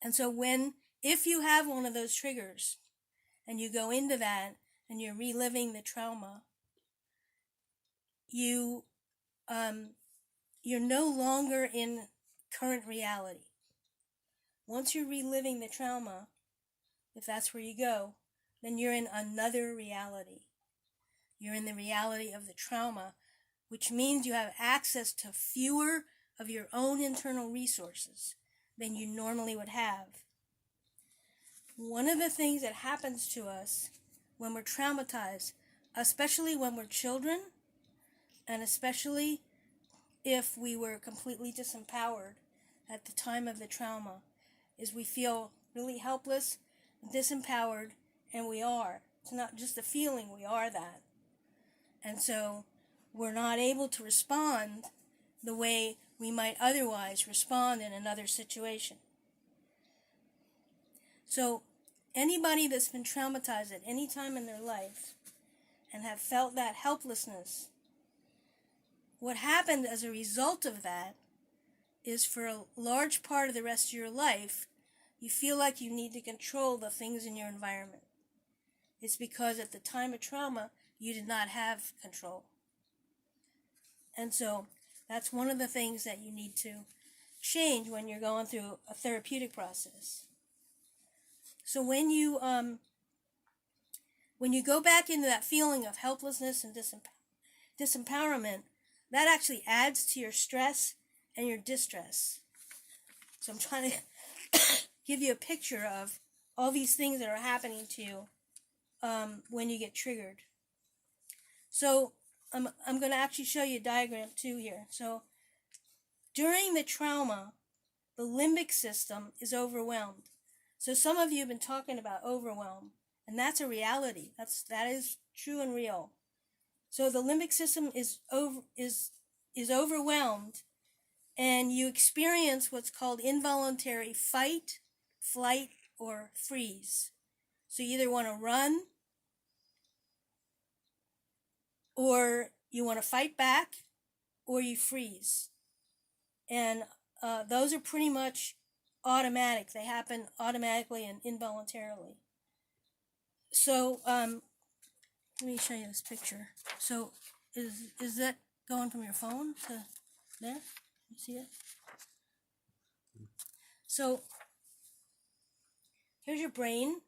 And so if you have one of those triggers and you go into that and you're reliving the trauma, you're no longer in current reality. Once you're reliving the trauma, if that's where you go, then you're in another reality. You're in the reality of the trauma, which means you have access to fewer of your own internal resources than you normally would have. One of the things that happens to us when we're traumatized, especially when we're children, and especially if we were completely disempowered at the time of the trauma, is we feel really helpless, disempowered, and we are. It's not just a feeling, we are that. And so we're not able to respond the way we might otherwise respond in another situation. So anybody that's been traumatized at any time in their life and have felt that helplessness, what happened as a result of that is for a large part of the rest of your life, you feel like you need to control the things in your environment. It's because at the time of trauma, you did not have control. And so that's one of the things that you need to change when you're going through a therapeutic process. So when you go back into that feeling of helplessness and disempowerment, that actually adds to your stress and your distress. So I'm trying to give you a picture of all these things that are happening to you when you get triggered. So I'm going to actually show you a diagram too here. So during the trauma, the limbic system is overwhelmed. So some of you have been talking about overwhelm, and that's a reality. That is true and real. So the limbic system is overwhelmed, and you experience what's called involuntary fight, flight, or freeze. So you either want to run, or you want to fight back, or you freeze. And those are pretty much automatic. They happen automatically and involuntarily. So let me show you this picture. So is that going from your phone to there? You see it? So here's your brain.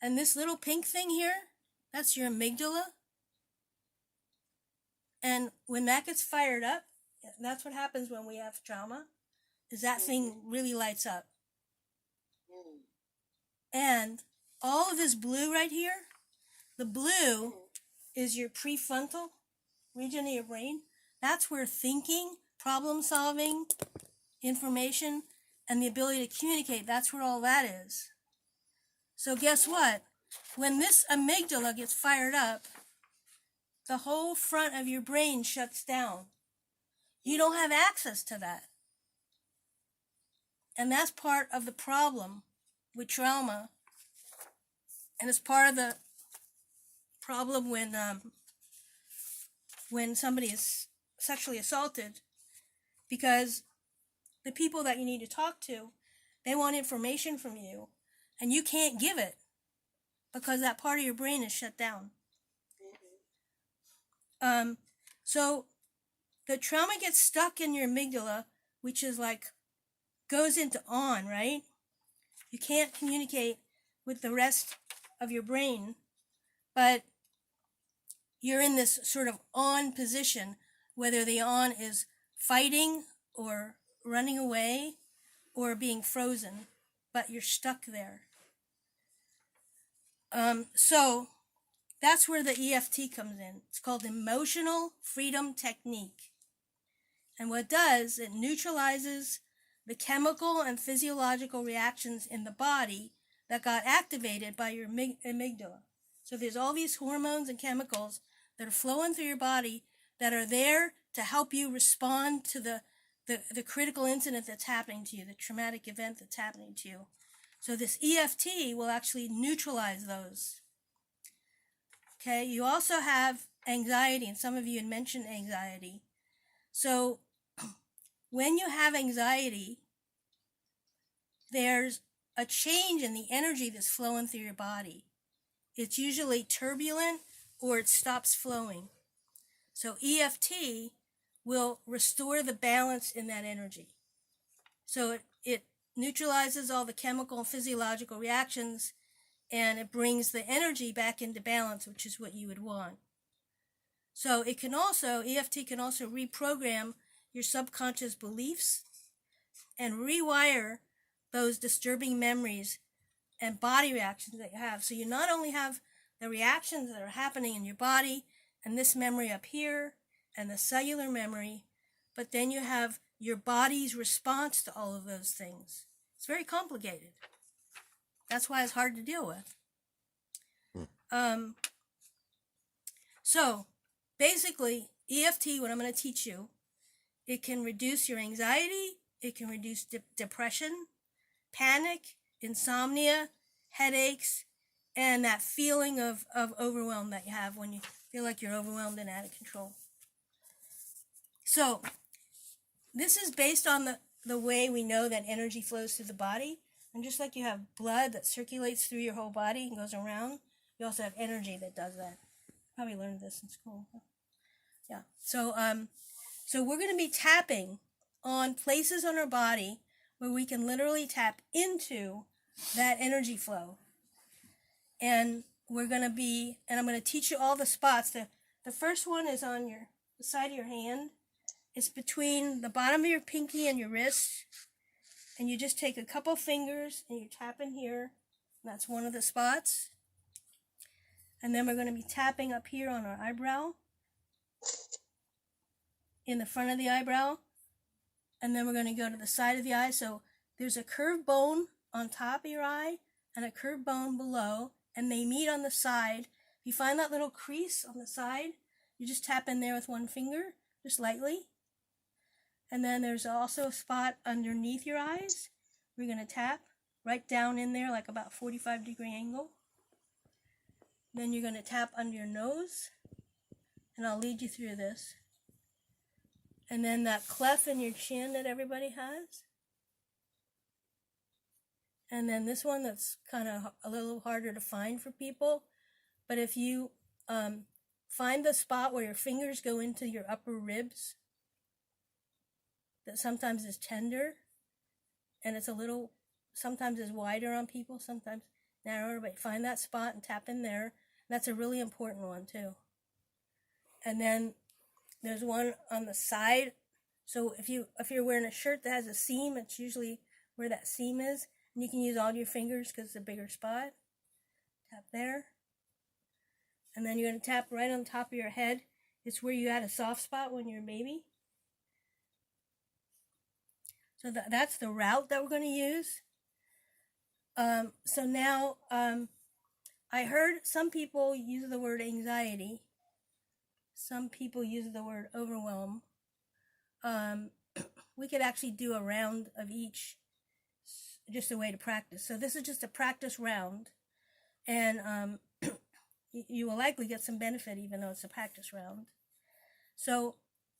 And this little pink thing here, that's your amygdala. And when that gets fired up, that's what happens when we have trauma, is that thing really lights up. And all of this blue right here, the blue is your prefrontal region of your brain. That's where thinking, problem solving, information, and the ability to communicate, that's where all that is. So guess what? When this amygdala gets fired up, the whole front of your brain shuts down. You don't have access to that. And that's part of the problem with trauma. And it's part of the problem when somebody is sexually assaulted, because the people that you need to talk to, they want information from you, and you can't give it because that part of your brain is shut down. So the trauma gets stuck in your amygdala, which is like, goes into on, right? You can't communicate with the rest of your brain, but you're in this sort of on position, whether the on is fighting or running away or being frozen, but you're stuck there. So that's where the EFT comes in. It's called Emotional Freedom Technique. And what it does, it neutralizes the chemical and physiological reactions in the body that got activated by your amygdala. So there's all these hormones and chemicals that are flowing through your body that are there to help you respond to the critical incident that's happening to you, the traumatic event that's happening to you. So this EFT will actually neutralize those. Okay, you also have anxiety, and some of you had mentioned anxiety. So when you have anxiety, there's a change in the energy that's flowing through your body. It's usually turbulent or it stops flowing. So EFT will restore the balance in that energy. So it neutralizes all the chemical and physiological reactions, and it brings the energy back into balance, which is what you would want. So EFT can also reprogram your subconscious beliefs and rewire those disturbing memories and body reactions that you have. So you not only have the reactions that are happening in your body and this memory up here and the cellular memory, but then you have your body's response to all of those things. It's very complicated. That's why it's hard to deal with. So basically, EFT, what I'm going to teach you, it can reduce your anxiety, it can reduce depression, panic, insomnia, headaches, and that feeling of overwhelm that you have when you feel like you're overwhelmed and out of control. So this is based on the way we know that energy flows through the body. And just like you have blood that circulates through your whole body and goes around, you also have energy that does that. Probably learned this in school. Yeah. So we're going to be tapping on places on our body where we can literally tap into that energy flow. And I'm going to teach you all the spots. The first one is on the side of your hand. It's between the bottom of your pinky and your wrist. And you just take a couple fingers and you tap in here. And that's one of the spots. And then we're going to be tapping up here on our eyebrow, in the front of the eyebrow. And then we're going to go to the side of the eye. So there's a curved bone on top of your eye and a curved bone below, and they meet on the side. If you find that little crease on the side, you just tap in there with one finger, just lightly. And then there's also a spot underneath your eyes. We're going to tap right down in there, like about 45-degree angle. Then you're going to tap under your nose, and I'll lead you through this. And then that cleft in your chin that everybody has. And then this one that's kind of a little harder to find for people. But if you find the spot where your fingers go into your upper ribs, that sometimes is tender, and it's sometimes is wider on people, sometimes narrower, but find that spot and tap in there. That's a really important one too. And then there's one on the side. So if you're wearing a shirt that has a seam, it's usually where that seam is. And you can use all your fingers because it's a bigger spot. Tap there. And then you're going to tap right on top of your head. It's where you had a soft spot when you're a baby. So that's the route that we're going to use. So now, I heard some people use the word anxiety. Some people use the word overwhelm. We could actually do a round of each, just a way to practice. So this is just a practice round. And you will likely get some benefit even though it's a practice round. So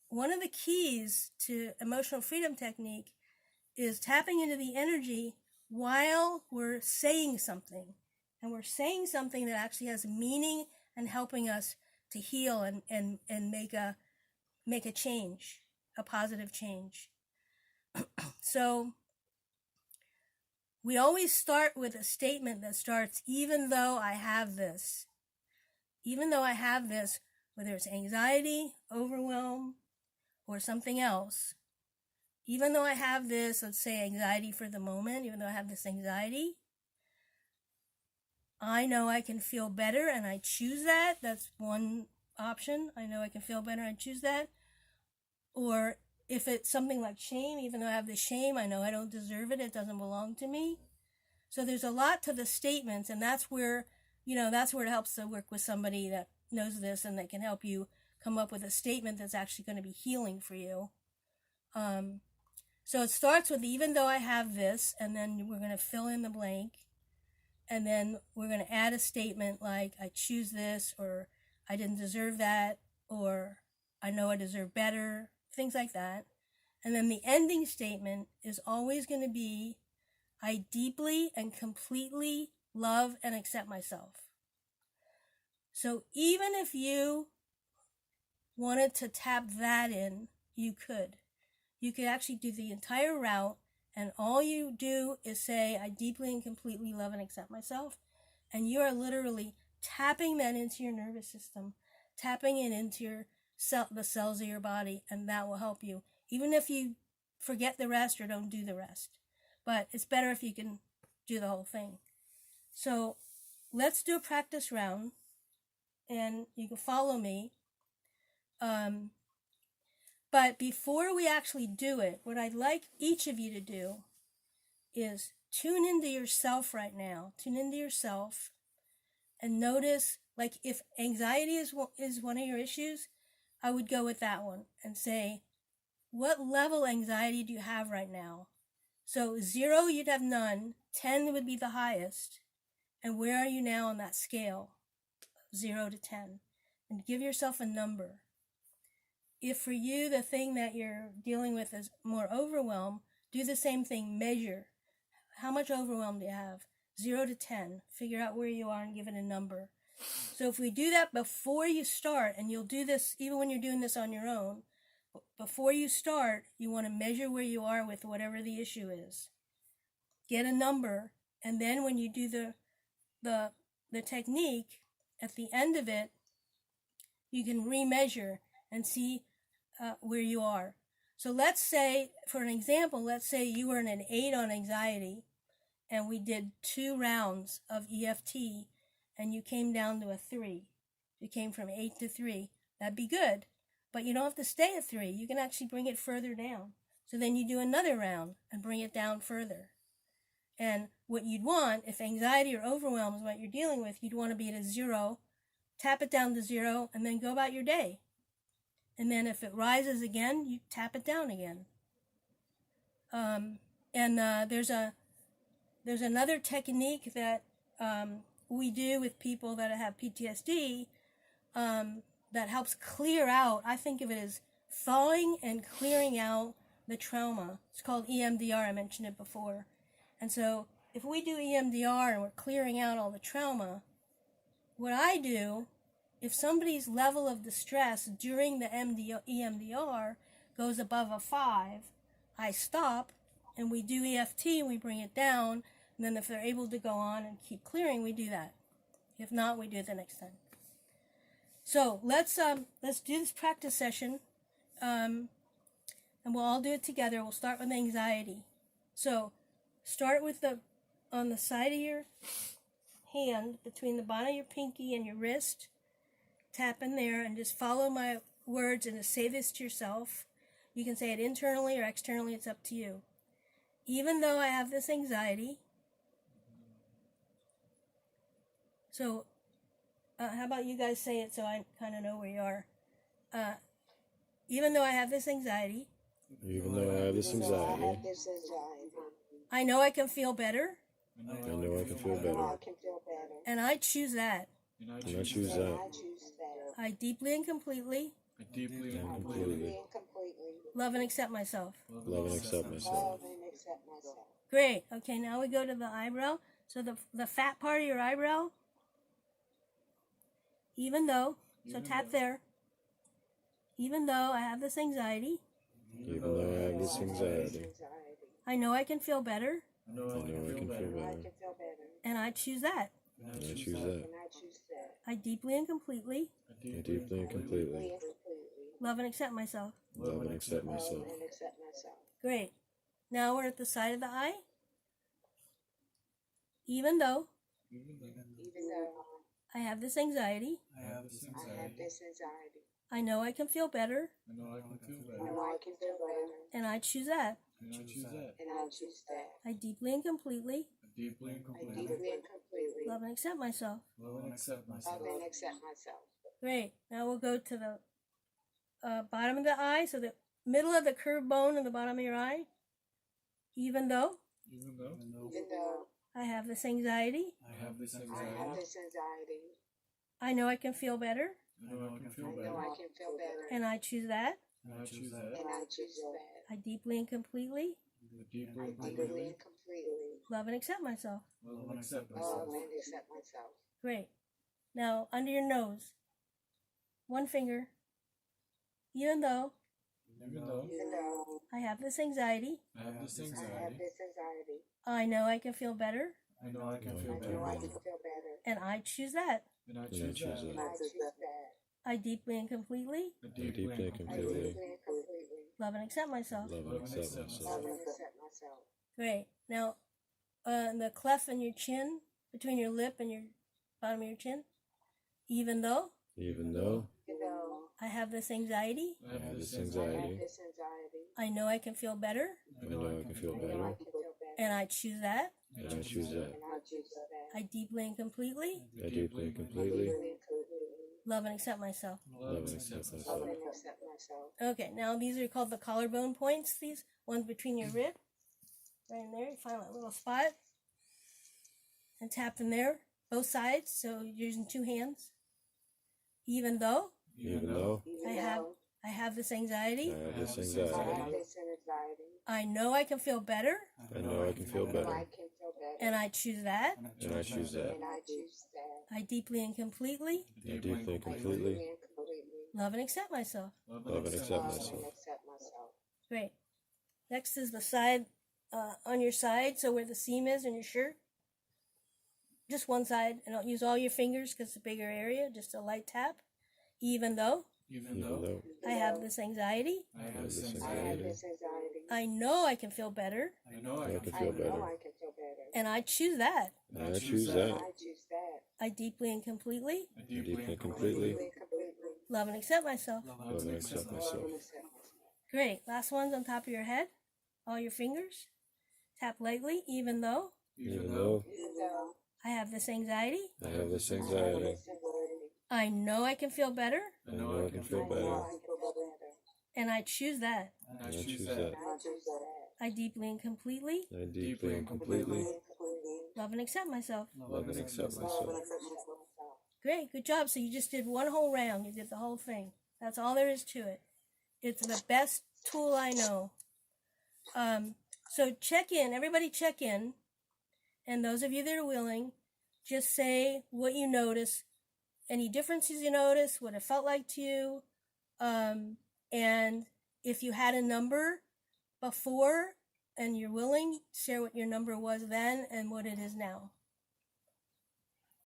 one of the keys to emotional freedom technique is tapping into the energy while we're saying something. And we're saying something that actually has meaning and helping us to heal and make a change, a positive change. So we always start with a statement that starts, even though I have this. Even though I have this, whether it's anxiety, overwhelm, or something else, even though I have this, let's say anxiety for the moment, even though I have this anxiety, I know I can feel better and I choose that. That's one option. I know I can feel better, I choose that. Or if it's something like shame, even though I have the shame, I know I don't deserve it, it doesn't belong to me. So there's a lot to the statements, and that's where it helps to work with somebody that knows this and that can help you come up with a statement that's actually going to be healing for you. So it starts with, even though I have this, and then we're going to fill in the blank. And then we're going to add a statement like, I choose this, or I didn't deserve that, or I know I deserve better, things like that. And then the ending statement is always going to be, I deeply and completely love and accept myself. So even if you wanted to tap that in, you could. You could actually do the entire route, and all you do is say, I deeply and completely love and accept myself. And you are literally tapping that into your nervous system, tapping it into the cells of your body, and that will help you. Even if you forget the rest or don't do the rest. But it's better if you can do the whole thing. So let's do a practice round, and you can follow me. But before we actually do it, what I'd like each of you to do is tune into yourself right now. Tune into yourself and notice, like, if anxiety is one of your issues, I would go with that one and say, what level anxiety do you have right now? So 0, you'd have none. 10 would be the highest. And where are you now on that scale? 0 to 10. And give yourself a number. If for you the thing that you're dealing with is more overwhelm, do the same thing. Measure. How much overwhelm do you have? 0 to 10. Figure out where you are and give it a number. So if we do that before you start, and you'll do this even when you're doing this on your own, before you start, you want to measure where you are with whatever the issue is. Get a number, and then when you do the technique, at the end of it, you can remeasure and see where you are. So let's say, for an example, let's say you were in an 8 on anxiety, and we did 2 rounds of EFT, and you came down to a 3. You came from 8 to 3. That'd be good. But you don't have to stay at 3. You can actually bring it further down. So then you do another round and bring it down further. And what you'd want, if anxiety or overwhelm is what you're dealing with, you'd want to be at a 0, tap it down to 0, and then go about your day. And then if it rises again, you tap it down again. There's another technique that we do with people that have PTSD that helps clear out. I think of it as thawing and clearing out the trauma. It's called EMDR. I mentioned it before. And so if we do EMDR and we're clearing out all the trauma, what I do, if somebody's level of distress during the EMDR goes above a 5, I stop and we do EFT and we bring it down. And then if they're able to go on and keep clearing, we do that. If not, we do it the next time. So let's do this practice session, and we'll all do it together. We'll start with anxiety. So start with on the side of your hand, between the bottom of your pinky and your wrist. Tap in there and just follow my words and just say this to yourself. You can say it internally or externally. It's up to you. Even though I have this anxiety. So how about you guys say it so I kind of know where you are? Even though I have this anxiety. Even though I have this anxiety. I know I can feel better. I know I can feel better. And I choose that. And I choose that. I deeply and completely. Love and accept myself. Love and accept myself. Great. Okay, now we go to the eyebrow. So the fat part of your eyebrow. Even though, so tap there. Even though I have this anxiety. Even though I have this anxiety. I know I can feel better. I know I can feel better. And I choose that. And I choose that. I deeply and completely. I deeply and completely. Love and accept myself. Love and accept myself. Great. Now we're at the side of the eye. Even though I have this anxiety. I know I can feel better. And I choose that. I deeply and completely. Love and accept myself. Great. Now we'll go to the bottom of the eye. So the middle of the curved bone in the bottom of your eye. Even though I have this anxiety. I know I can feel better. And I choose that. I deeply and completely deeply and completely love and accept myself. love and accept myself. Great. Now, under your nose, one finger. Even though Even though I have this anxiety, I have this anxiety, I know I can feel better, I know I can feel better, and I choose that. and I And I choose choose that. that. I deeply and completely I I deeply and completely love and accept myself. love and accept myself. Great. Now, the cleft in your chin, between your lip and your bottom of your chin, even though Even though I have this anxiety, I have this anxiety, I know I can feel better, I know I can feel better, and I choose that. and I choose that. I deeply and completely I deeply and completely love and accept myself. love and accept myself. Okay, now these are called the collarbone points. These ones between your rib, right in there. You find that little spot and tap in there, both sides. So you're using two hands. Even though Even though I have this anxiety, I have this anxiety, I know I can feel better, I know I can feel better, and I choose that. and I choose that. I deeply and completely I deeply and completely love and accept myself. love and accept myself. Great. Next is the side, on your side, so where the seam is in your shirt. Just one side, and don't use all your fingers because it's a bigger area, just a light tap. Even though Even Even though though I have this anxiety, I have this anxiety, I know I can feel better, I know I can feel better, and I choose that. and I choose that. I deeply and completely I I deeply and completely love and accept myself. love and accept myself. Great. Last one's on top of your head, all your fingers. Tap lightly, even though Even though I have this anxiety, I have this anxiety, I know I can feel better, I know I can feel better, and I choose that. and and I choose that. I deeply and completely I deeply and completely love and accept myself. love and accept myself. Great, good job. So you just did one whole round. You did the whole thing. That's all there is to it. It's the best tool I know. So check in. Everybody check in. And those of you that are willing, just say what you notice, any differences you notice, what it felt like to you, and if you had a number before and you're willing, share what your number was then and what it is now.